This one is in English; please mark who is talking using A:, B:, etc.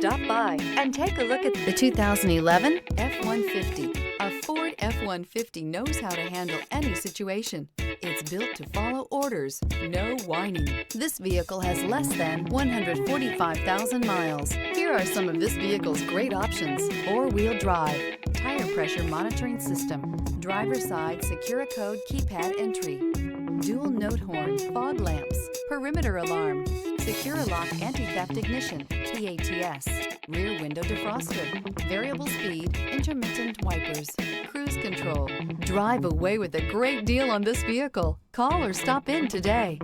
A: Stop by and take a look at the 2011 F-150. A Ford F-150 knows how to handle any situation. It's built to follow orders, no whining. This vehicle has less than 145,000 miles. Here are some of this vehicle's great options: four-wheel drive, tire pressure monitoring system, driver's side secure code keypad entry, dual note horn, fog lamps, perimeter alarm, secure lock anti-theft ignition, PATS, rear window defroster, variable speed, intermittent wipers, cruise control. Drive away with a great deal on this vehicle. Call or stop in today.